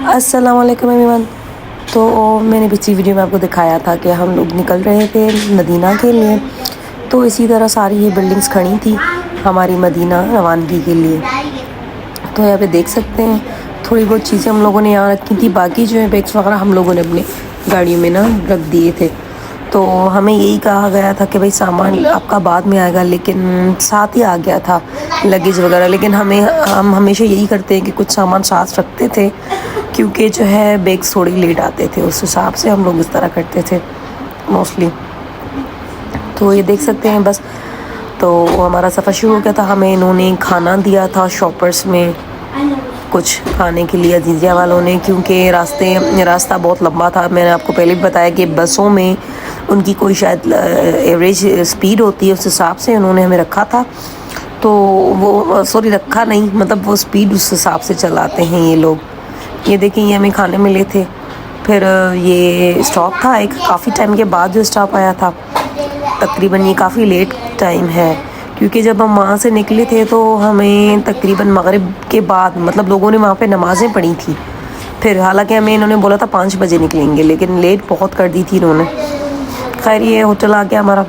السلام علیکم ایوان. تو میں نے پچھلی ویڈیو میں آپ کو دکھایا تھا کہ ہم لوگ نکل رہے تھے مدینہ کے لیے. تو اسی طرح ساری یہ بلڈنگز کھڑی تھیں ہماری مدینہ روانگی کے لیے. تو یہاں پہ دیکھ سکتے ہیں تھوڑی بہت چیزیں ہم لوگوں نے یہاں رکھی تھی، باقی جو ہے بیگس وغیرہ ہم لوگوں نے اپنی گاڑیوں میں رکھ دیے تھے. تو ہمیں یہی کہا گیا تھا کہ بھائی سامان آپ کا بعد میں آئے گا، لیکن ساتھ ہی آ گیا تھا لگیج وغیرہ. لیکن ہم ہمیشہ یہی کرتے ہیں کہ کچھ سامان ساتھ رکھتے تھے، کیونکہ جو ہے بیگس تھوڑی لیٹ آتے تھے، اس حساب سے ہم لوگ اس طرح کرتے تھے موسٹلی. تو یہ دیکھ سکتے ہیں بس. تو ہمارا سفر شروع ہو گیا تھا. ہمیں انہوں نے کھانا دیا تھا شاپرس میں کچھ کھانے کے لیے عزیزیہ والوں نے، کیونکہ راستہ بہت لمبا تھا. میں نے آپ کو پہلے بھی بتایا کہ بسوں میں ان کی کوئی شاید ایوریج اسپیڈ ہوتی ہے، اس حساب سے انہوں نے ہمیں رکھا تھا. تو وہ رکھا نہیں، مطلب وہ اسپیڈ اس حساب سے چلاتے ہیں یہ لوگ. یہ دیکھیں یہ ہمیں کھانے ملے تھے. پھر یہ اسٹاپ تھا ایک، کافی ٹائم کے بعد جو اسٹاپ آیا تھا. تقریباً یہ کافی لیٹ ٹائم ہے، کیونکہ جب ہم وہاں سے نکلے تھے تو ہمیں تقریباً مغرب کے بعد، مطلب لوگوں نے وہاں پہ نمازیں پڑھی تھیں. پھر حالانکہ انہوں نے بولا تھا 5 بجے نکلیں گے، لیکن لیٹ بہت کر دی تھی انہوں نے. خیر یہ ہوٹل آ گیا ہمارا.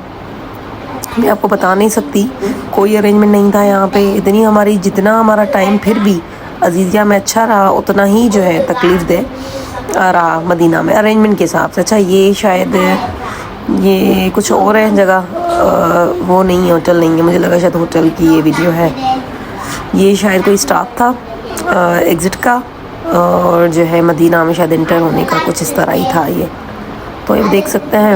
میں آپ کو بتا نہیں سکتی، کوئی ارینجمنٹ نہیں تھا یہاں پہ. جتنا ہمارا ٹائم پھر بھی عزیزیہ میں اچھا رہا، اتنا ہی جو ہے تکلیف دہ رہا مدینہ میں ارینجمنٹ کے حساب سے. اچھا یہ شاید یہ کچھ اور ہے جگہ، وہ نہیں ہے، ہوٹل نہیں ہے. مجھے لگا شاید ہوٹل کی یہ ویڈیو ہے. یہ شاید کوئی اسٹاف تھا ایگزٹ کا، اور جو ہے مدینہ میں شاید انٹر ہونے کا کچھ اس طرح ہی تھا یہ. تو یہ دیکھ سکتے ہیں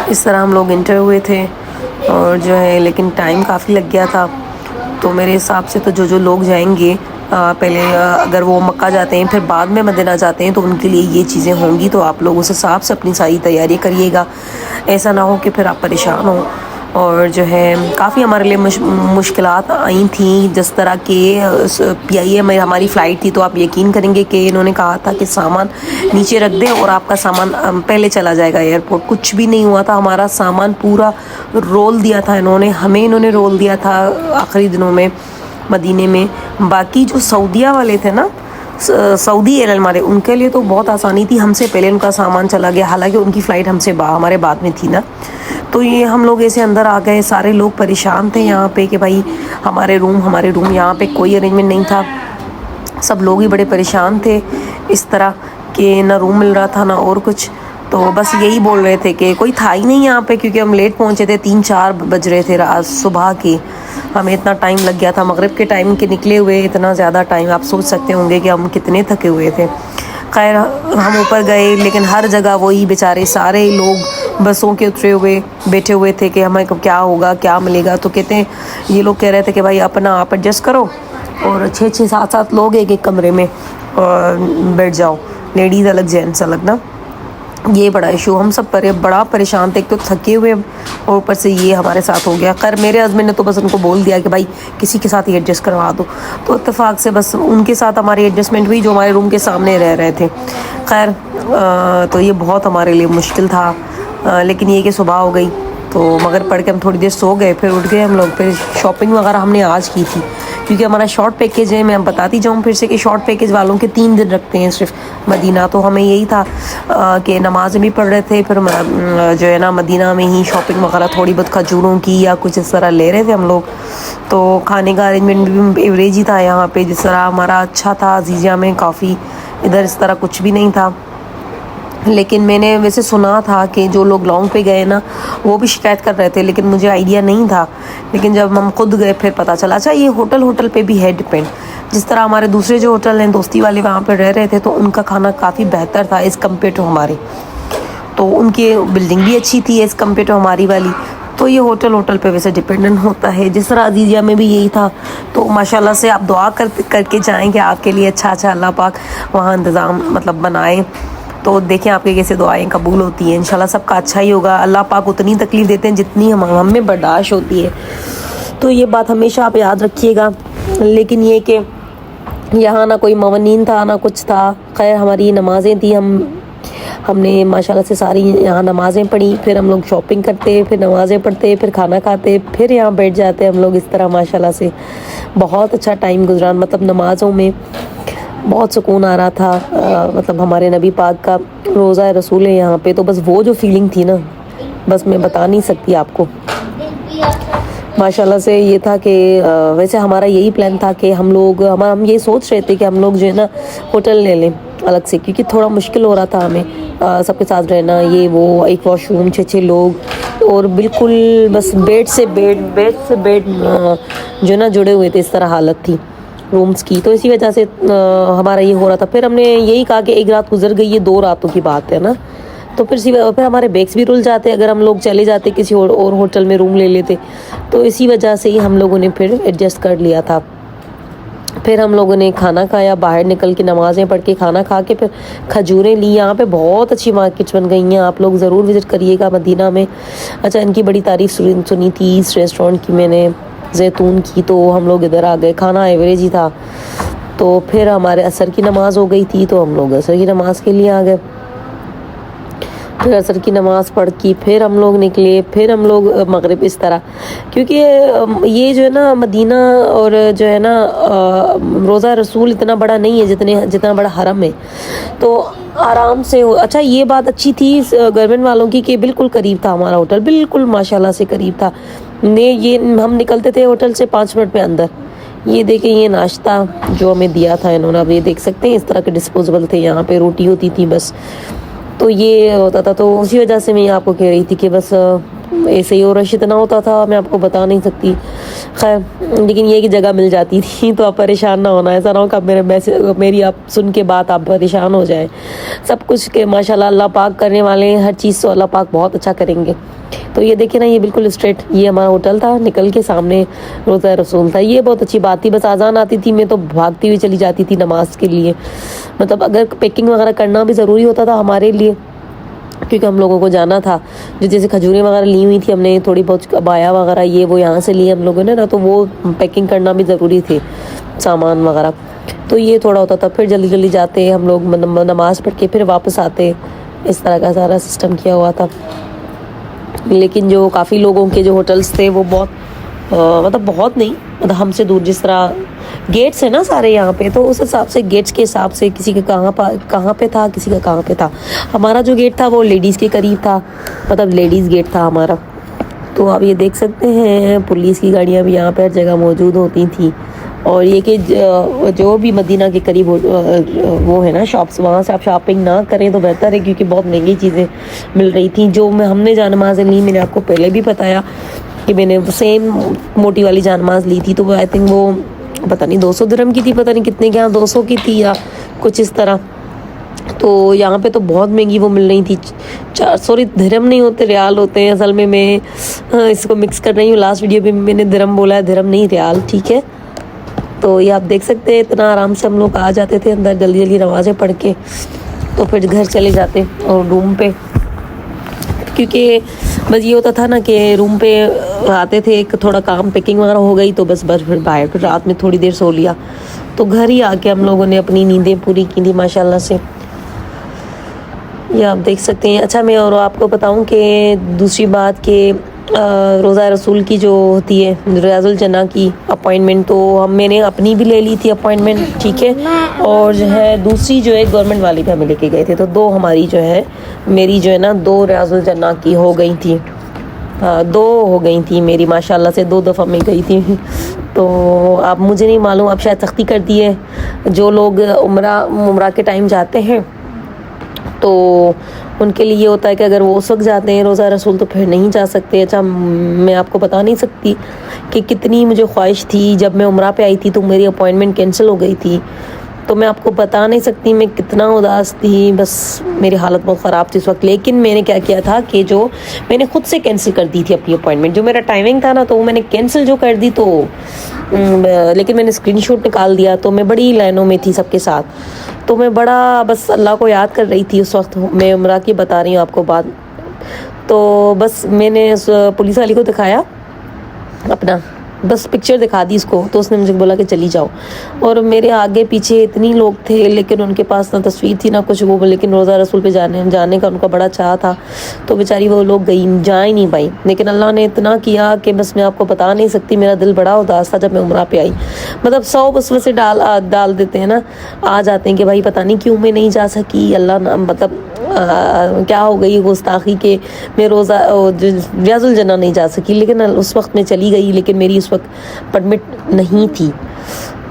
اس طرح ہم لوگ انٹر ہوئے تھے. اور جو ہے لیکن ٹائم کافی لگ گیا تھا. تو میرے حساب سے تو جو لوگ جائیں گے پہلے، اگر وہ مکہ جاتے ہیں پھر بعد میں مدینہ جاتے ہیں، تو ان کے لیے یہ چیزیں ہوں گی. تو آپ لوگ اس حساب سے اپنی ساری تیاری کریے گا، ایسا نہ ہو کہ پھر آپ پریشان ہوں. اور جو ہے کافی ہمارے لیے مشکلات آئی تھیں، جس طرح کہ PIA میں ہماری فلائٹ تھی. تو آپ یقین کریں گے کہ انہوں نے کہا تھا کہ سامان نیچے رکھ دیں اور آپ کا سامان پہلے چلا جائے گا ایئرپورٹ. کچھ بھی نہیں ہوا تھا، ہمارا سامان پورا رول دیا تھا انہوں نے رول دیا تھا آخری دنوں میں مدینے میں. باقی جو سعودیہ والے تھے نا، سعودی ایئر والے، ان کے لیے تو بہت آسانی تھی. ہم سے پہلے ان کا سامان چلا گیا، حالانکہ ان کی فلائٹ ہمارے بعد میں تھی نا. تو یہ ہم لوگ ایسے اندر آ گئے. سارے لوگ پریشان تھے یہاں پہ کہ بھائی ہمارے روم. یہاں پہ کوئی ارینجمنٹ نہیں تھا. سب لوگ ہی بڑے پریشان تھے اس طرح کہ نہ روم مل رہا تھا نہ اور کچھ. تو بس یہی بول رہے تھے کہ کوئی تھا ہی نہیں یہاں پہ، کیونکہ ہم لیٹ پہنچے تھے. 3-4 بج رہے تھے رات صبح کے. ہمیں اتنا ٹائم لگ گیا تھا مغرب کے ٹائم کے نکلے ہوئے. اتنا زیادہ ٹائم آپ سوچ سکتے ہوں گے کہ ہم کتنے تھکے ہوئے تھے. خیر ہم اوپر گئے، لیکن ہر جگہ وہی بیچارے سارے لوگ بسوں کے اترے ہوئے بیٹھے ہوئے تھے کہ ہمیں کیا ہوگا، کیا ملے گا. تو کہتے ہیں یہ لوگ کہہ رہے تھے کہ بھائی اپنا آپ ایڈجسٹ کرو، اور 6-7 لوگ ایک کمرے میں بیٹھ جاؤ، لیڈیز الگ جینٹس الگ نا. یہ بڑا ایشو، ہم سب بڑا پریشان تھے. ایک تو تھکے ہوئے اور اوپر سے یہ ہمارے ساتھ ہو گیا. خیر میرے ہسبینڈ نے تو بس ان کو بول دیا کہ بھائی کسی کے ساتھ ہی ایڈجسٹ کروا دو. تو اتفاق سے بس ان کے ساتھ ہماری ایڈجسٹمنٹ ہوئی جو ہمارے روم کے سامنے رہ رہے تھے. خیر تو یہ بہت ہمارے لیے مشکل تھا. لیکن یہ کہ صبح ہو گئی تو مگر پڑھ کے ہم تھوڑی دیر سو گئے. پھر اٹھ گئے ہم لوگ. پھر شاپنگ وغیرہ ہم نے آج کی تھی، کیونکہ ہمارا شارٹ پیکیج ہے. میں بتاتی جاؤں پھر سے کہ شارٹ پیکیج والوں کے 3 دن رکھتے ہیں صرف مدینہ. تو ہمیں یہی تھا کہ نمازیں بھی پڑھ رہے تھے، پھر جو ہے نا مدینہ میں ہی شاپنگ وغیرہ تھوڑی بہت کھجوروں کی یا کچھ اس طرح لے رہے تھے ہم لوگ. تو کھانے کا ارینجمنٹ بھی ایوریج ہی تھا یہاں پہ، جس طرح ہمارا اچھا تھا عزیزیہ میں کافی. ادھر اس طرح کچھ بھی نہیں تھا. لیکن میں نے ویسے سنا تھا کہ جو لوگ لانگ پہ گئے نا وہ بھی شکایت کر رہے تھے، لیکن مجھے آئیڈیا نہیں تھا. لیکن جب ہم خود گئے پھر پتہ چلا. اچھا یہ ہوٹل پہ بھی ہے ڈپینڈ. جس طرح ہمارے دوسرے جو ہوٹل ہیں دوستی والے وہاں پہ رہ رہے تھے، تو ان کا کھانا کافی بہتر تھا ایز کمپیئر ٹو ہمارے. تو ان کی بلڈنگ بھی اچھی تھی ایز کمپیئر ٹو ہماری والی. تو یہ ہوٹل پہ ویسے ڈپینڈنٹ ہوتا ہے. جس طرح عزیزیہ میں بھی یہی تھا. تو ماشاءاللہ سے آپ دعا کر کے جائیں کہ آپ کے لیے اچھا اللہ پاک وہاں انتظام مطلب بنائیں. تو دیکھیں آپ کی کیسے دعائیں قبول ہوتی ہیں. انشاءاللہ سب کا اچھا ہی ہوگا. اللہ پاک اتنی تکلیف دیتے ہیں جتنی ہم میں برداشت ہوتی ہے. تو یہ بات ہمیشہ آپ یاد رکھیے گا. لیکن یہ کہ یہاں نہ کوئی مومنین تھا نہ کچھ تھا. خیر ہماری نمازیں تھیں، ہم نے ماشاءاللہ سے ساری یہاں نمازیں پڑھی. پھر ہم لوگ شاپنگ کرتے، پھر نمازیں پڑھتے، پھر کھانا کھاتے، پھر یہاں بیٹھ جاتے ہم لوگ. اس طرح ماشاءاللہ سے بہت اچھا ٹائم گزرا. مطلب نمازوں میں بہت سکون آ رہا تھا. مطلب ہمارے نبی پاک کا روضہ رسول ہے یہاں پہ, تو بس وہ جو فیلنگ تھی نا, بس میں بتا نہیں سکتی آپ کو. ماشاءاللہ سے یہ تھا کہ ویسے ہمارا یہی پلان تھا کہ ہم یہ سوچ رہے تھے کہ ہم لوگ جو ہے نا ہوٹل لے لیں الگ سے, کیونکہ تھوڑا مشکل ہو رہا تھا ہمیں سب کے ساتھ رہنا, یہ وہ, ایک واش روم, 6 لوگ, اور بالکل بس بیڈ سے بیڈ جو ہے نا جڑے ہوئے تھے, اس طرح حالت تھی رومز کی. تو اسی وجہ سے ہمارا یہ ہو رہا تھا. پھر ہم نے یہی کہا کہ ایک رات گزر گئی, یہ 2 راتوں کی بات ہے نا, تو پھر ہمارے بیگس بھی رل جاتے اگر ہم لوگ چلے جاتے کسی اور ہوٹل میں روم لے لیتے. تو اسی وجہ سے ہی ہم لوگوں نے پھر ایڈجسٹ کر لیا تھا. پھر ہم لوگوں نے کھانا کھایا, باہر نکل کے نمازیں پڑھ کے کھانا کھا کے پھر کھجوریں لی. یہاں پہ بہت اچھی مارکیٹس بن گئی ہیں, آپ لوگ ضرور وزٹ کریے گا مدینہ میں. اچھا, ان کی بڑی تعریف سنی تھی اس ریسٹورینٹ کی میں نے, زیتون کی, تو ہم لوگ ادھر آ گئے. کھانا ایوریج ہی تھا. تو پھر ہمارے عصر کی نماز ہو گئی تھی, تو ہم لوگ عصر کی نماز کے لیے آ گئے. پھر عصر کی نماز پڑھ کی پھر ہم لوگ نکلے. پھر ہم لوگ مغرب اس طرح, کیونکہ یہ جو ہے نا مدینہ اور جو ہے نا روضہ رسول اتنا بڑا نہیں ہے جتنا بڑا حرم ہے, تو آرام سے اچھا یہ بات اچھی تھی گورنمنٹ والوں کی کہ بالکل قریب تھا ہمارا ہوٹل, بالکل ماشاءاللہ سے قریب تھا. یہ ہم نکلتے تھے ہوٹل سے 5 منٹ میں اندر. یہ دیکھیں یہ ناشتہ جو ہمیں دیا تھا انہوں نے, اب یہ دیکھ سکتے ہیں اس طرح کے ڈسپوزیبل تھے, یہاں پہ روٹی ہوتی تھی بس, تو یہ ہوتا تھا. تو اسی وجہ سے میں آپ کو کہہ رہی تھی کہ بس ایسے ہی اور رش اتنا ہوتا تھا میں آپ کو بتا نہیں سکتی. خیر, لیکن یہ کہ جگہ مل جاتی تھی تو آپ پریشان نہ ہونا, ایسا نہ ہو کہ میری آپ سن کے بات آپ پریشان ہو جائیں. سب کچھ کہ ماشاءاللہ اللہ پاک کرنے والے ہیں, ہر چیز تو اللہ پاک بہت اچھا کریں گے. تو یہ دیکھیں نا, یہ بالکل اسٹریٹ یہ ہمارا ہوٹل تھا, نکل کے سامنے روضہ رسول تھا. یہ بہت اچھی بات تھی. بس اذان آتی تھی میں تو بھاگتی ہوئی چلی جاتی تھی نماز کے لیے. مطلب اگر پیکنگ وغیرہ کرنا بھی ضروری ہوتا تھا ہمارے لیے, کیونکہ ہم لوگوں کو جانا تھا, جیسے کھجوریں وغیرہ لی ہوئی تھی ہم نے, تھوڑی بہت بایا وغیرہ یہ وہ یہاں سے لیے ہم لوگوں نے نا, تو وہ پیکنگ کرنا بھی ضروری تھی سامان وغیرہ. تو یہ تھوڑا ہوتا تھا. پھر جلدی جاتے ہم لوگ نماز پڑھ کے پھر واپس آتے, اس طرح کا سارا سسٹم کیا ہوا تھا. لیکن جو کافی لوگوں کے جو ہوٹلس تھے وہ مطلب بہت نہیں, مطلب ہم سے دور, جس طرح گیٹس ہیں نا سارے یہاں پہ, تو اس حساب سے گیٹس کے حساب سے کسی کا کہاں پہ تھا, کسی کا کہاں پہ تھا. ہمارا جو گیٹ تھا وہ لیڈیز کے قریب تھا, مطلب لیڈیز گیٹ تھا ہمارا. تو آپ یہ دیکھ سکتے ہیں پولیس کی گاڑیاں بھی یہاں پہ ہر جگہ موجود ہوتی تھیں. اور یہ کہ جو بھی مدینہ کے قریب وہ ہے نا شاپس, وہاں سے آپ شاپنگ نہ کریں تو بہتر ہے, کیونکہ بہت مہنگی چیزیں مل رہی تھیں. جو ہم نے جانمازیں لی, میں نے آپ کو پہلے بھی بتایا کہ میں نے سیم موٹی والی جانماز لی تھی, تو وہ آئی تھنک وہ پتہ نہیں 200 درہم کی تھی, پتہ نہیں کتنے کے, 200 کی تھی یا کچھ اس طرح. تو یہاں پہ تو بہت مہنگی وہ مل رہی تھی. 400 درہم نہیں ہوتے, ریال ہوتے ہیں اصل میں. میں اس کو مکس کر رہی ہوں, لاسٹ ویڈیو میں نے درہم بولا ہے, درہم نہیں ریال, ٹھیک ہے. تو یہ آپ دیکھ سکتے ہیں اتنا آرام سے ہم لوگ آ جاتے تھے اندر, جلدی نمازیں پڑھ کے, تو پھر گھر چلے جاتے اور روم پہ. کیونکہ بس یہ ہوتا تھا نا کہ روم پہ آتے تھے, تھوڑا کام پیکنگ وغیرہ ہو گئی تو بس پھر باہر پھر رات میں تھوڑی دیر سو لیا. تو گھر ہی آ کے ہم لوگوں نے اپنی نیندیں پوری کی تھی ماشاءاللہ سے. یہ آپ دیکھ سکتے ہیں. اچھا, میں اور آپ کو بتاؤں کہ دوسری بات کہ روضہ رسول کی جو ہوتی ہے ریاض الجنہ کی اپوائنٹمنٹ, تو میں نے اپنی بھی لے لی تھی اپوائنٹمنٹ, ٹھیک ہے. اور جو ہے دوسری جو ہے گورنمنٹ والی بھی ہمیں لے کے گئے تھے, تو 2 ہماری جو ہے میری جو ہے نا 2 ریاض الجنہ کی ہو گئی تھی. 2 ہو گئی تھی میری ماشاءاللہ سے, 2 دفعہ میں گئی تھی. تو اب مجھے نہیں معلوم, اب شاید سختی کر دی ہے. جو لوگ عمرہ کے ٹائم جاتے ہیں تو ان کے لیے یہ ہوتا ہے کہ اگر وہ اس وقت جاتے ہیں روضہ رسول تو پھر نہیں جا سکتے. اچھا, میں آپ کو بتا نہیں سکتی کہ کتنی مجھے خواہش تھی. جب میں عمرہ پہ آئی تھی تو میری اپوائنٹمنٹ کینسل ہو گئی تھی, تو میں آپ کو بتا نہیں سکتی میں کتنا اداس تھی. بس میری حالت بہت خراب تھی اس وقت. لیکن میں نے کیا کیا تھا کہ جو میں نے خود سے کینسل کر دی تھی اپنی اپوائنٹمنٹ, جو میرا ٹائمنگ تھا نا, تو وہ میں نے کینسل جو کر دی. تو لیکن میں نے اسکرین شاٹ نکال دیا, تو میں بڑی لائنوں میں تھی سب کے ساتھ. تو میں بڑا بس اللہ کو یاد کر رہی تھی اس وقت. میں عمرہ کی بتا رہی ہوں آپ کو بات. تو بس میں نے اس پولیس والی کو دکھایا اپنا بس پکچر دکھا دی اس کو تو اس نے مجھے بولا کہ چلی جاؤ. اور میرے آگے پیچھے اتنی لوگ تھے لیکن ان کے پاس نہ تصویر تھی نہ کچھ وہ، لیکن روزہ رسول پہ جانے کا ان کا بڑا چاہ تھا. تو بیچاری وہ لوگ جا ہی نہیں پائی. لیکن اللہ نے اتنا کیا کہ بس میں آپ کو بتا نہیں سکتی، میرا دل بڑا اداس تھا جب میں عمرہ پہ آئی. مطلب 100 وسوسے ڈال دیتے ہیں نا، آ جاتے ہیں کہ بھائی پتہ نہیں کیوں میں نہیں جا سکی. اللہ مطلب کیا ہو گئی گستاخی کہ میں روزہ ریاض الجنہ نہیں جا سکی. لیکن اس وقت میں چلی گئی، لیکن میری اس وقت پرمٹ نہیں تھی.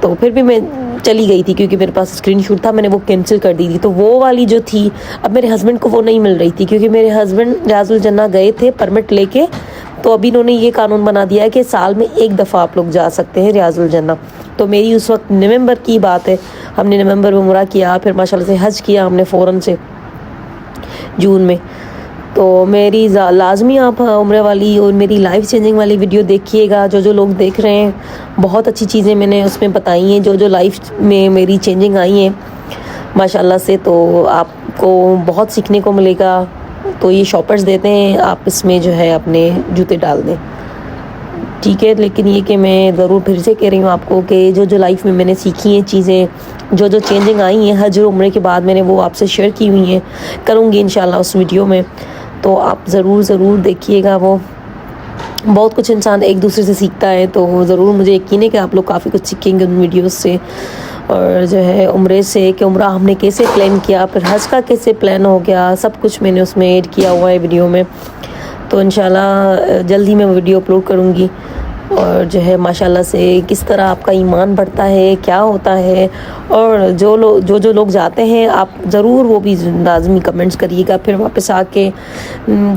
تو پھر بھی میں چلی گئی تھی کیونکہ میرے پاس اسکرین شاٹ تھا، میں نے وہ کینسل کر دی تھی. تو وہ والی جو تھی اب میرے ہسبینڈ کو وہ نہیں مل رہی تھی کیونکہ میرے ہسبینڈ ریاض الجنہ گئے تھے پرمٹ لے کے. تو ابھی انہوں نے یہ قانون بنا دیا ہے کہ سال میں ایک دفعہ آپ لوگ جا سکتے ہیں ریاض الجنہ. تو میری اس وقت نومبر کی بات ہے، ہم نے نومبر میں عمرہ کیا، پھر ماشاءاللہ سے حج کیا ہم نے فوراً سے جون میں. تو میری لازمی آپ عمرے والی اور میری لائف چینجنگ والی ویڈیو دیکھیے گا. جو لوگ دیکھ رہے ہیں، بہت اچھی چیزیں میں نے اس میں بتائی ہیں جو لائف میں میری چینجنگ آئی ہیں ماشاءاللہ سے. تو آپ کو بہت سیکھنے کو ملے گا. تو یہ شاپرز دیتے ہیں، آپ اس میں جو ہے اپنے جوتے ڈال دیں، ٹھیک ہے. لیکن یہ کہ میں ضرور پھر سے کہہ رہی ہوں آپ کو کہ جو لائف میں نے سیکھی ہیں چیزیں، جو چینجنگ آئی ہیں حج اور عمرے کے بعد، میں نے وہ آپ سے شیئر کی ہوئی ہیں، کروں گی انشاءاللہ اس ویڈیو میں. تو آپ ضرور دیکھیے گا. وہ بہت کچھ انسان ایک دوسرے سے سیکھتا ہے، تو ضرور مجھے یقین ہے کہ آپ لوگ کافی کچھ سیکھیں گے ان ویڈیوز سے. اور جو ہے عمرے سے کہ عمرہ ہم نے کیسے پلان کیا، پھر حج کا کیسے پلان ہو گیا، سب کچھ میں نے اس میں ایڈ کیا ہوا ہے ویڈیو میں. تو انشاءاللہ جلدی میں ویڈیو اپلوڈ کروں گی. اور جو ہے ماشاءاللہ سے کس طرح آپ کا ایمان بڑھتا ہے، کیا ہوتا ہے. اور جو لوگ جاتے ہیں آپ ضرور وہ بھی لازمی کمنٹس کریے گا پھر واپس آ کے،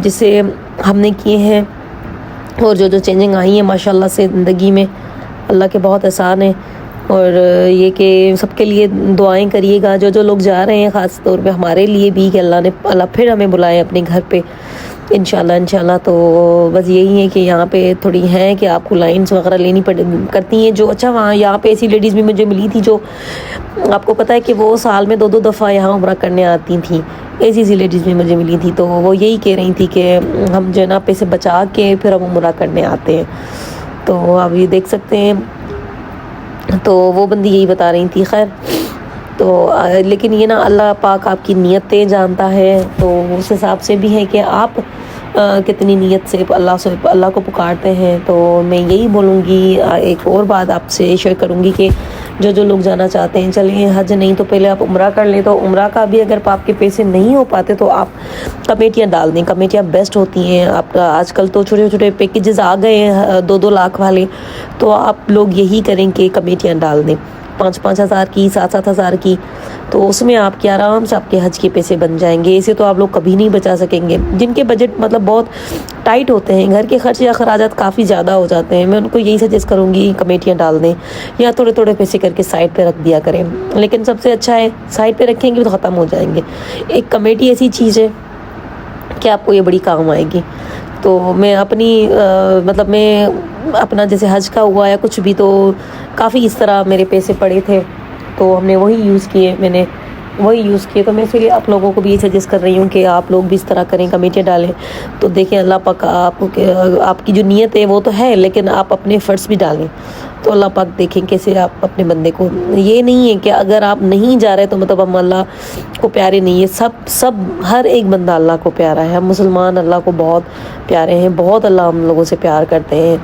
جسے ہم نے کیے ہیں اور جو چینجنگ آئی ہیں ماشاءاللہ سے زندگی میں. اللہ کے بہت احسان ہیں. اور یہ کہ سب کے لیے دعائیں کریے گا جو لوگ جا رہے ہیں، خاص طور پہ ہمارے لیے بھی کہ اللہ پھر ہمیں بلائے اپنے گھر پہ انشاءاللہ. تو بس یہی ہے کہ یہاں پہ تھوڑی ہیں کہ آپ کو لائنس وغیرہ لینی کرتی ہیں. جو اچھا وہاں یہاں پہ ایسی لیڈیز بھی مجھے ملی تھی جو آپ کو پتہ ہے کہ وہ سال میں 2 دفعہ یہاں عمرہ کرنے آتی تھیں. ایسی لیڈیز بھی مجھے ملی تھی. تو وہ یہی کہہ رہی تھی کہ ہم جو ہے نا پیسے بچا کے پھر ہم عمرہ کرنے آتے ہیں. تو آپ یہ دیکھ سکتے ہیں. تو وہ بندی یہی بتا رہی تھی. خیر تو لیکن یہ نا اللہ پاک آپ کی نیتیں جانتا ہے. تو اس حساب سے بھی ہے کہ آپ کتنی نیت سے اللہ کو پکارتے ہیں. تو میں یہی بولوں گی، ایک اور بات آپ سے شیئر کروں گی کہ جو لوگ جانا چاہتے ہیں، چلیں حج نہیں تو پہلے آپ عمرہ کر لیں. تو عمرہ کا بھی اگر آپ کے پیسے نہیں ہو پاتے تو آپ کمیٹیاں ڈال دیں. کمیٹیاں بیسٹ ہوتی ہیں. آپ آج کل تو چھوٹے پیکیجز آ گئے ہیں 2 لاکھ والے. تو آپ لوگ یہی کریں کہ کمیٹیاں ڈال دیں 5 ہزار کی، 7 ہزار کی. تو اس میں آپ کے آرام سے آپ کے حج کے پیسے بن جائیں گے. اسے تو آپ لوگ کبھی نہیں بچا سکیں گے. جن کے بجٹ مطلب بہت ٹائٹ ہوتے ہیں، گھر کے خرچ یا اخراجات کافی زیادہ ہو جاتے ہیں، میں ان کو یہی سجیسٹ کروں گی کمیٹیاں ڈال دیں یا تھوڑے پیسے کر کے سائڈ پہ رکھ دیا کریں. لیکن سب سے اچھا ہے سائڈ پہ رکھیں گے تو ختم ہو جائیں گے. ایک کمیٹی ایسی چیز ہے کہ آپ کو یہ بڑی کام آئے گی. تو میں اپنا جیسے حج کا ہوا یا کچھ بھی، تو کافی اس طرح میرے پیسے پڑے تھے تو ہم نے وہی یوز کیے. تو میں اسی لیے آپ لوگوں کو بھی یہ سجیسٹ کر رہی ہوں کہ آپ لوگ بھی اس طرح کریں، کمیٹیاں ڈالیں. تو دیکھیں اللہ پاک آپ کی جو نیت ہے وہ تو ہے، لیکن آپ اپنے فرض بھی ڈالیں. تو اللہ پاک دیکھیں کیسے آپ اپنے بندے کو. یہ نہیں ہے کہ اگر آپ نہیں جا رہے تو مطلب ہم اللہ کو پیارے نہیں ہے. سب ہر ایک بندہ اللہ کو پیارا ہے. ہم مسلمان اللہ کو بہت پیارے ہیں، بہت اللہ ہم لوگوں سے پیار کرتے ہیں.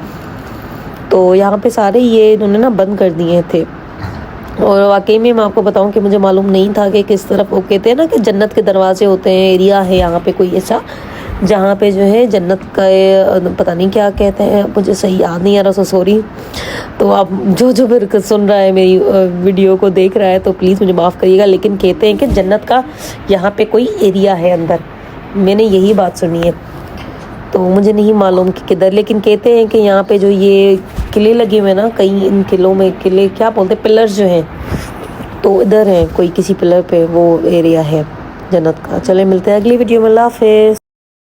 تو یہاں پہ سارے یہ انہوں نے نا بند کر دیے تھے. اور واقعی میں آپ کو بتاؤں کہ مجھے معلوم نہیں تھا کہ کس طرف وہ کہتے ہیں نا کہ جنت کے دروازے ہوتے ہیں. ایریا ہے یہاں پہ کوئی ایسا جہاں پہ جو ہے جنت کا پتہ نہیں کیا کہتے ہیں، مجھے صحیح یاد نہیں آ رہا، سوری. تو آپ جو پھر سن رہا ہے میری ویڈیو کو دیکھ رہا ہے تو پلیز مجھے معاف کریے گا. لیکن کہتے ہیں کہ جنت کا یہاں پہ کوئی ایریا ہے اندر. میں نے یہی بات سنی ہے، تو مجھے نہیں معلوم کہ کدھر. لیکن کہتے ہیں کہ یہاں پہ جو یہ قلعے لگے ہوئے نا، کئی ان قلعوں میں قلعے کیا بولتے ہیں، پلرز جو ہیں، تو ادھر ہیں کوئی کسی پلر پہ وہ ایریا ہے جنت کا. چلے ملتے ہیں اگلی ویڈیو میں. اللہ حافظ.